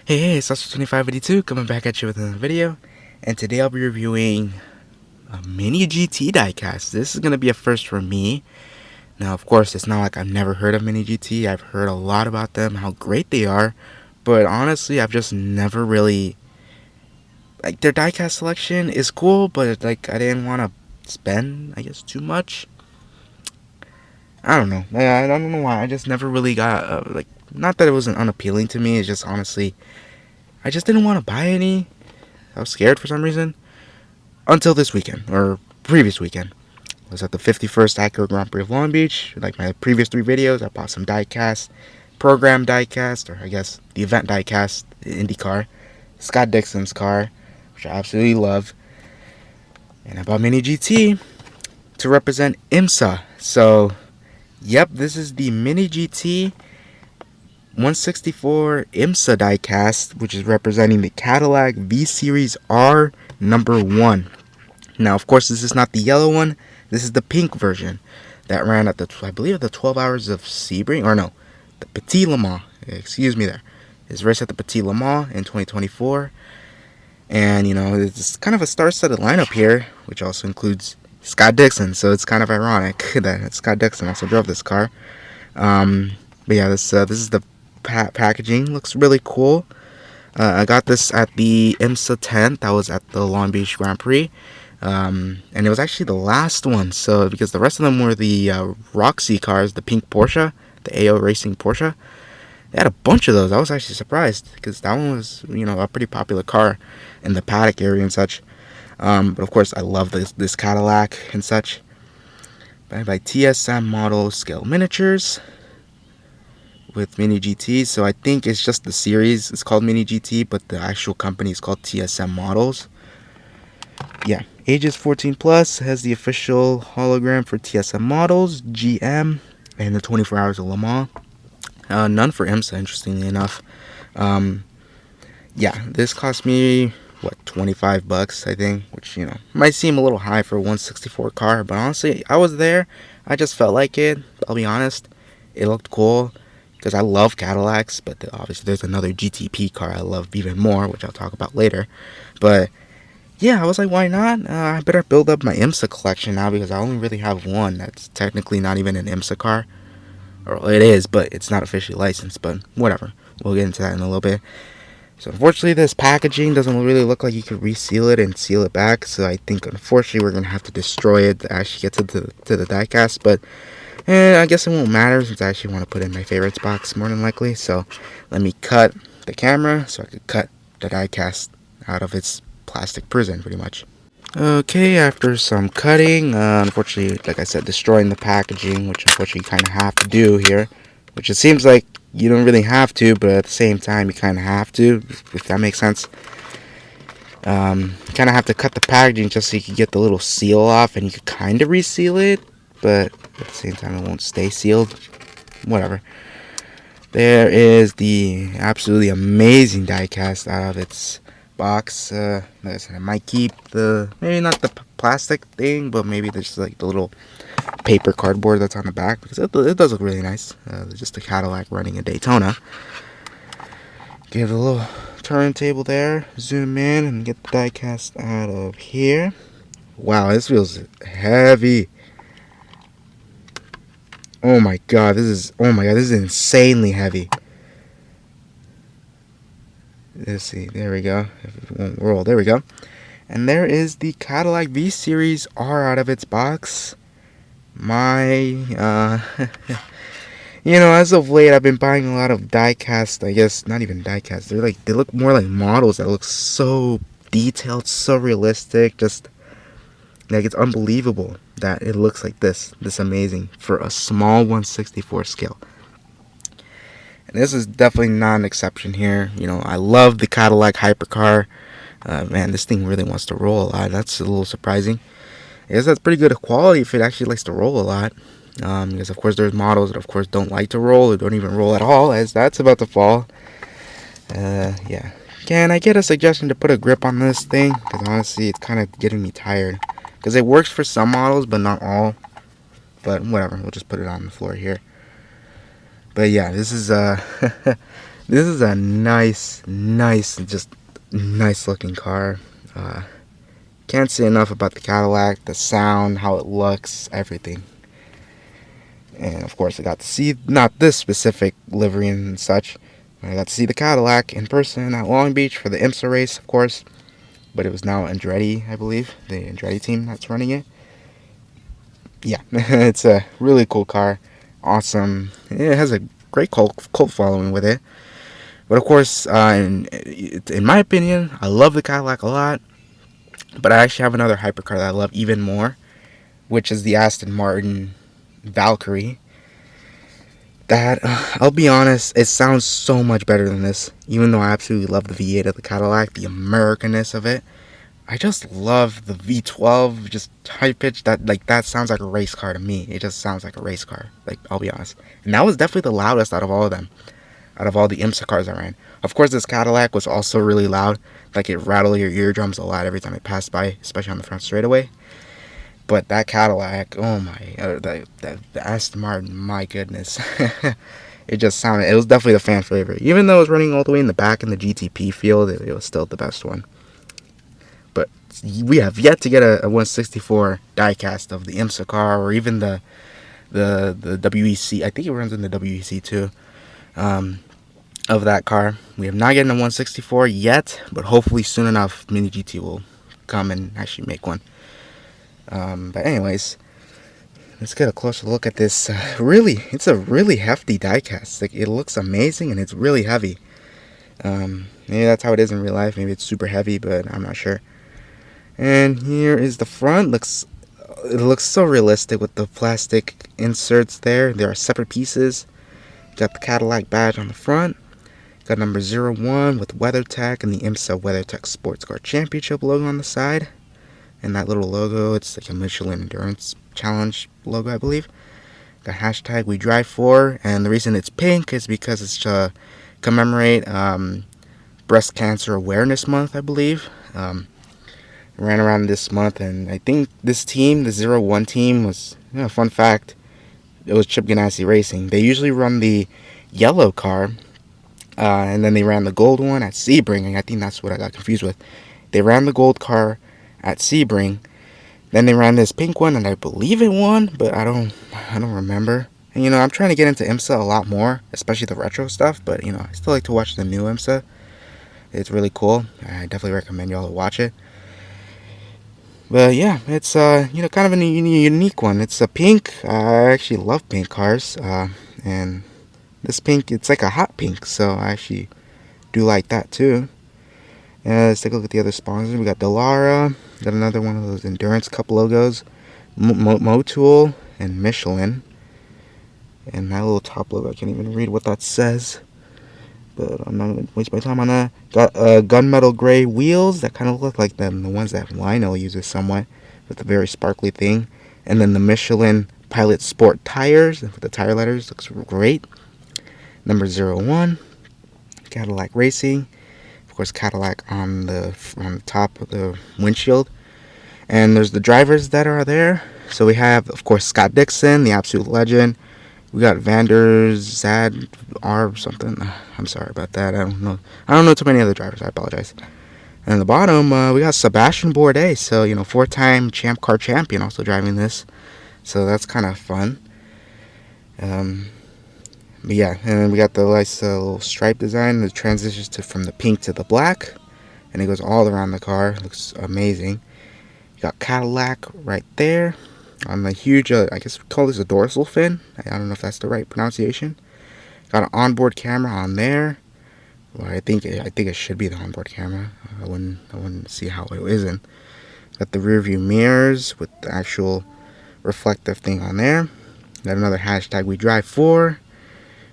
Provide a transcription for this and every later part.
Hey, it's also2582 coming back at you with another video, and today I'll be reviewing a mini GT diecast. This is going to be a first for me. Now, of course, it's not like I've never heard of mini GT. I've heard a lot about them, how great they are, but honestly, I've just never really, like, their diecast selection is cool, but like, I didn't want to spend, I guess, too much. I don't know. I don't know why. I just never really got, not that it wasn't unappealing to me, it's just honestly, I just didn't want to buy any. I was scared for some reason. Until this weekend, or previous weekend. I was at the 51st Acura Grand Prix of Long Beach. Like my previous three videos, I bought some diecast, program diecast, or I guess the event diecast, the Indy car, Scott Dixon's car, which I absolutely love. And I bought Mini GT to represent IMSA. So, yep, this is the Mini GT 164 IMSA diecast, which is representing the Cadillac V-Series.R number 1. Now, of course, this is not the yellow one. This is the pink version that ran at the, I believe, the 12 Hours of Sebring, or no, the Petit Le Mans. Excuse me there. It's raced at the Petit Le Mans in 2024. And, you know, it's kind of a star-studded lineup here, which also includes Scott Dixon. So it's kind of ironic that Scott Dixon also drove this car. But yeah, this is the packaging. Looks really cool. I got this at the IMSA 10th. That was at the Long Beach Grand Prix. And it was actually the last one, so because the rest of them were the Roxy cars, the pink Porsche, the AO Racing Porsche. They had a bunch of those. I was actually surprised because that one was, you know, a pretty popular car in the paddock area and such. But of course, I love this Cadillac and such. By TSM model scale miniatures with Mini GT. So I think it's just the series. It's called Mini GT, but the actual company is called TSM Models. Yeah, ages 14 plus, has the official hologram for TSM Models, GM, and the 24 Hours of Le Mans. None for IMSA, interestingly enough. Yeah, this cost me, what, $25, I think, which, you know, might seem a little high for a 164 car, but honestly, I was there. I just felt like it. I'll be honest. It looked cool because I love Cadillacs, but obviously there's another GTP car I love even more, which I'll talk about later. But yeah, I was like, why not? I better build up my IMSA collection now because I only really have one that's technically not even an IMSA car. Or it is, but it's not officially licensed, but whatever. We'll get into that in a little bit. So unfortunately, this packaging doesn't really look like you could reseal it and seal it back. So I think, unfortunately, we're going to have to destroy it to actually get to the diecast. But I guess it won't matter since I actually want to put in my favorites box more than likely. So let me cut the camera so I could cut the diecast out of its plastic prison, pretty much. Okay, after some cutting, unfortunately, like I said, destroying the packaging, which unfortunately you kind of have to do here, which it seems like you don't really have to, but at the same time you kind of have to, if that makes sense. You kind of have to cut the packaging just so you can get the little seal off, and you can kind of reseal it, but at the same time it won't stay sealed. Whatever. There is the absolutely amazing diecast out of its box. Like I said, I might keep maybe not the plastic thing, but maybe just like the little paper cardboard that's on the back, because it does look really nice. Just a Cadillac running a Daytona. Give it a little turntable there, zoom in and get the diecast out of here. Wow, this feels heavy. Oh my god, this is insanely heavy. Let's see, there we go. If it won't roll, there we go. And there is the Cadillac V-Series.R out of its box. My, you know, as of late, I've been buying a lot of diecast. I guess not even diecast. They look more like models that look so detailed, so realistic. Just like it's unbelievable that it looks like this amazing for a small 164 scale. And this is definitely not an exception here. You know, I love the Cadillac hypercar. Man, this thing really wants to roll a lot. That's a little surprising. I guess that's pretty good quality if it actually likes to roll a lot. Because, of course, there's models that, of course, don't like to roll or don't even roll at all, as that's about to fall. Yeah. Can I get a suggestion to put a grip on this thing? Because, honestly, it's kind of getting me tired. Because it works for some models, but not all. But whatever, we'll just put it on the floor here. But yeah, this is This is a just nice looking car. Can't say enough about the Cadillac, the sound, how it looks, everything. And of course, I got to see not this specific livery and such. I got to see the Cadillac in person at Long Beach for the IMSA race, of course. But it was now Andretti, I believe, the Andretti team that's running it. Yeah, it's a really cool car. Awesome. It has a great cult following with it. But of course, in my opinion, I love the Cadillac a lot. But I actually have another hypercar that I love even more, which is the Aston Martin Valkyrie. That, I'll be honest, it sounds so much better than this. Even though I absolutely love the V8 of the Cadillac, the Americanness of it. I just love the V12, just high pitch. That sounds like a race car to me. It just sounds like a race car. Like, I'll be honest. And that was definitely the loudest out of all of them. Out of all the IMSA cars I ran. Of course, this Cadillac was also really loud. Like, it rattled your eardrums a lot every time it passed by, especially on the front straightaway. But that Cadillac, oh my, the Aston Martin, my goodness. It was definitely the fan favorite. Even though it was running all the way in the back in the GTP field, it was still the best one. But we have yet to get a 164 diecast of the IMSA car, or even the WEC. I think it runs in the WEC too. Of that car. We have not gotten a 164 yet, but hopefully soon enough Mini GT will come and actually make one. But anyways, let's get a closer look at this. It's a really hefty diecast. Like, it looks amazing and it's really heavy. Maybe that's how it is in real life. Maybe it's super heavy, but I'm not sure. And here is the front. It looks so realistic with the plastic inserts there. There are separate pieces. Got the Cadillac badge on the front. Got number 01 with WeatherTech and the IMSA WeatherTech Sports Car Championship logo on the side. And that little logo, it's like a Michelin Endurance Challenge logo, I believe. Got hashtag We Drive For, and the reason it's pink is because it's to commemorate Breast Cancer Awareness Month, I believe. Ran around this month, and I think this team, the 01 team, was, fun fact, it was Chip Ganassi Racing. They usually run the yellow car, and then they ran the gold one at Sebring, and I think that's what I got confused with. They ran the gold car at Sebring, then they ran this pink one, and I believe it won, but I don't remember. And I'm trying to get into IMSA a lot more, especially the retro stuff, but I still like to watch the new IMSA. It's really cool. I definitely recommend y'all to watch it. But yeah, it's kind of a unique one. It's a pink. I actually love pink cars, and this pink, it's like a hot pink, so I actually do like that too. Let's take a look at the other sponsors. We got Dallara, got another one of those Endurance Cup logos, Motul, and Michelin. And that little top logo, I can't even read what that says, but I'm not going to waste my time on that. Got gunmetal gray wheels that kind of look like the ones that Lionel uses somewhat, with a very sparkly thing. And then the Michelin Pilot Sport tires, with the tire letters, looks great. Number 01, Cadillac Racing. Of course, Cadillac on the top of the windshield. And there's the drivers that are there. So we have, of course, Scott Dixon, the absolute legend. We got Vander Zad R something. I'm sorry about that. I don't know too many other drivers. I apologize. And at the bottom, we got Sebastian Bourdais. So, 4-time Champ Car champion also driving this. So that's kind of fun. But yeah, and then we got the nice little stripe design that transitions from the pink to the black. And it goes all around the car. It looks amazing. You got Cadillac right there on the huge, I guess we call this a dorsal fin. I don't know if that's the right pronunciation. Got an onboard camera on there. Well, I think it should be the onboard camera. I wouldn't see how it isn't. Got the rear view mirrors with the actual reflective thing on there. Got another hashtag We Drive For.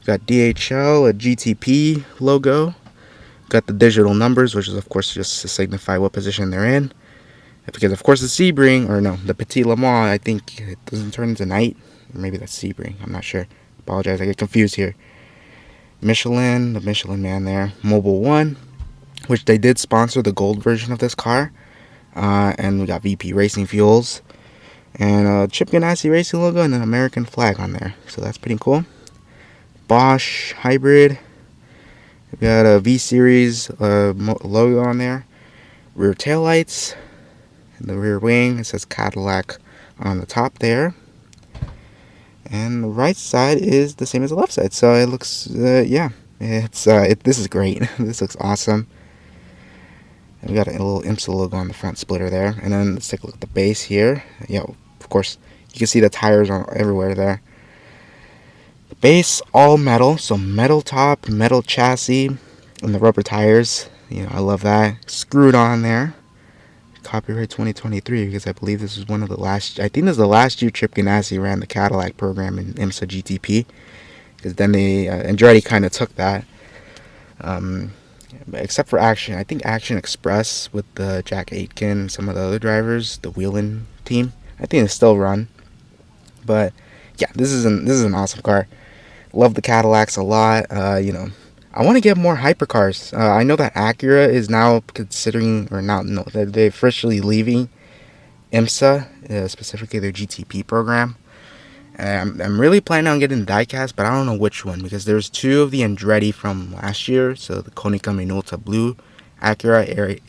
Got DHL, a GTP logo. Got the digital numbers, which is of course just to signify what position they're in. Because of course the Sebring, or no, the Petit Le Mans, I think it doesn't turn into night. Or maybe that's Sebring, I'm not sure. Apologize, I get confused here. Michelin, the Michelin man there. Mobile One, which they did sponsor the gold version of this car. And we got VP Racing Fuels. And Chip Ganassi Racing logo and an American flag on there. So that's pretty cool. Bosch Hybrid. We got a V-Series logo on there. Rear tail lights. The rear wing, it says Cadillac on the top there. And the right side is the same as the left side. So it looks, this is great. This looks awesome. And we got a little IMSA logo on the front splitter there. And then let's take a look at the base here. Of course, you can see the tires are everywhere there. The base, all metal. So metal top, metal chassis, and the rubber tires. I love that. Screwed on there. Copyright 2023, because I believe this is one of the last. I think this is the last year Chip Ganassi ran the Cadillac program in IMSA GTP, because then they Andretti kind of took that. Except for Action, I think Action Express with Jack Aitken and some of the other drivers, the Wheeling team, I think it's still run. But yeah, this is an awesome car. Love the Cadillacs a lot. I want to get more hypercars. I know that Acura is now considering, or not, no, they're officially leaving IMSA, specifically their GTP program. I'm really planning on getting the Diecast, but I don't know which one, because there's two of the Andretti from last year, so the Konica Minolta Blue Acura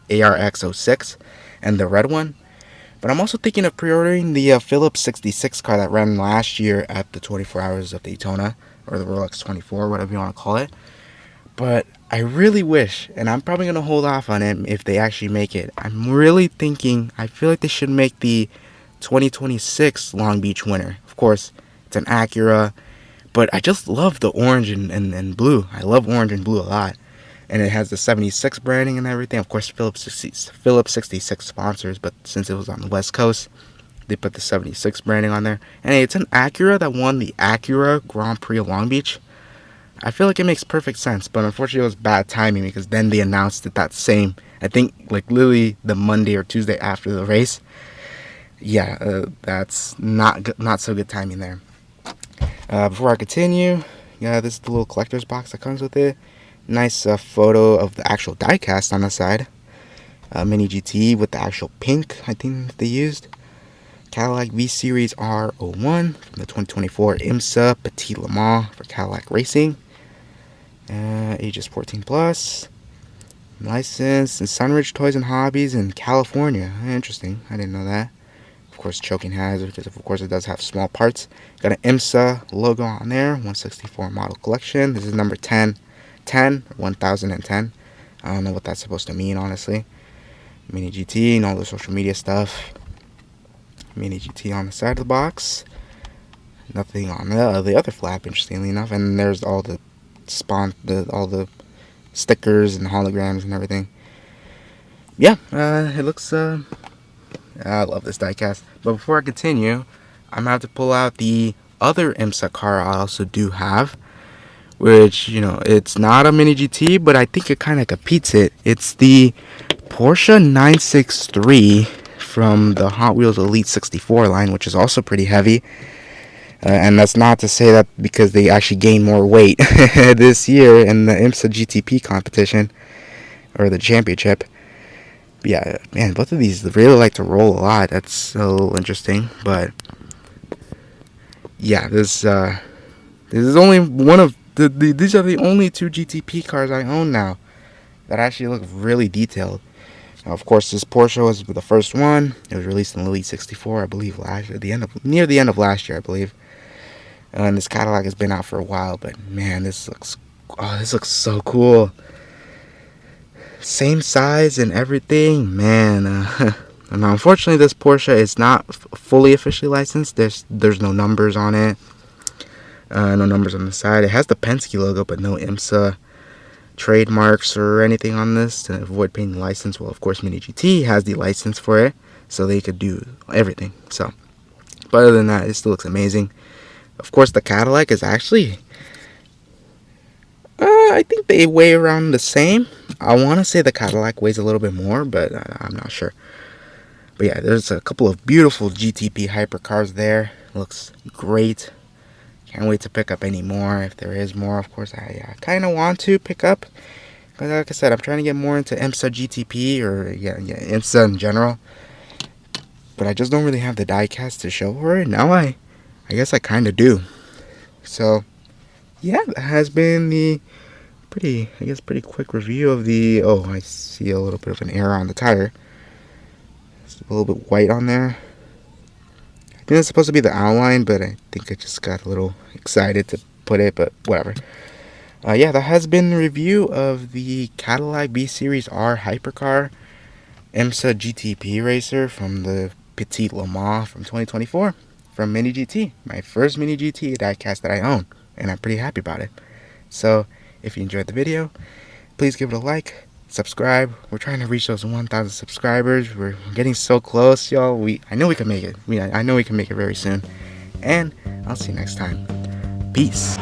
ARX06 and the red one. But I'm also thinking of pre-ordering the Phillips 66 car that ran last year at the 24 Hours of Daytona, or the Rolex 24, whatever you want to call it. But I really wish, and I'm probably going to hold off on it if they actually make it. I'm really thinking, I feel like they should make the 2026 Long Beach winner. Of course, it's an Acura, but I just love the orange and blue. I love orange and blue a lot. And it has the 76 branding and everything. Of course, Phillips 66 sponsors, but since it was on the West Coast, they put the 76 branding on there. And hey, it's an Acura that won the Acura Grand Prix of Long Beach. I feel like it makes perfect sense, but unfortunately it was bad timing, because then they announced it that same, I think, like literally the Monday or Tuesday after the race. Yeah, that's not so good timing there. Before I continue, this is the little collector's box that comes with it. Nice photo of the actual diecast on the side. Mini GT with the actual pink, I think they used. Cadillac V-Series.R 01 from the 2024 IMSA Petit Le Mans for Cadillac Racing. Ages 14 plus. Licensed in Sunridge Toys and Hobbies in California. Interesting, I didn't know that. Of course, choking hazard, because of course it does have small parts. Got an IMSA logo on there. 164 model collection. This is number 10 or 1010. I don't know what that's supposed to mean, honestly. Mini GT and all the social media stuff. Mini GT on the side of the box. Nothing on the other flap, interestingly enough. And there's all the all the stickers and holograms and everything. Yeah, it looks. I love this diecast. But before I continue, I'm gonna have to pull out the other IMSA car I also do have, which, it's not a Mini GT, but I think it kind of competes it. It's the Porsche 963 from the Hot Wheels Elite 64 line, which is also pretty heavy. And that's not to say that because they actually gained more weight this year in the IMSA GTP competition, or the championship. But yeah, man, both of these really like to roll a lot. That's so interesting. But yeah, this is only one of these are the only two GTP cars I own now that actually look really detailed. Now, of course, this Porsche was the first one. It was released in the Elite 64, I believe, near the end of last year, I believe. And this Cadillac has been out for a while, but man, this looks so cool. Same size and everything, man. And unfortunately, this Porsche is not fully officially licensed. There's no numbers on it. No numbers on the side. It has the Penske logo, but no IMSA trademarks or anything on this to avoid paying the license. Well, of course, Mini GT has the license for it, so they could do everything. So, but other than that, it still looks amazing. Of course, the Cadillac is actually, I think they weigh around the same. I want to say the Cadillac weighs a little bit more, but I'm not sure. But yeah, there's a couple of beautiful GTP hypercars there. Looks great. Can't wait to pick up any more. If there is more, of course, I kind of want to pick up. Because like I said, I'm trying to get more into IMSA GTP, or IMSA in general. But I just don't really have the diecast to show for it. Now I guess I kind of do. So, yeah, that has been the pretty, I guess, pretty quick review of the, oh, I see a little bit of an error on the tire. It's a little bit white on there. I think it's supposed to be the outline, but I think I just got a little excited to put it, but whatever. Yeah, that has been the review of the Cadillac V-Series.R hypercar IMSA GTP racer from the Petit Le Mans from 2024 from Mini GT, my first Mini GT diecast that I own, and I'm pretty happy about it. So, if you enjoyed the video, please give it a like, subscribe. We're trying to reach those 1,000 subscribers. We're getting so close, y'all. I know we can make it. I know we can make it very soon. And I'll see you next time. Peace.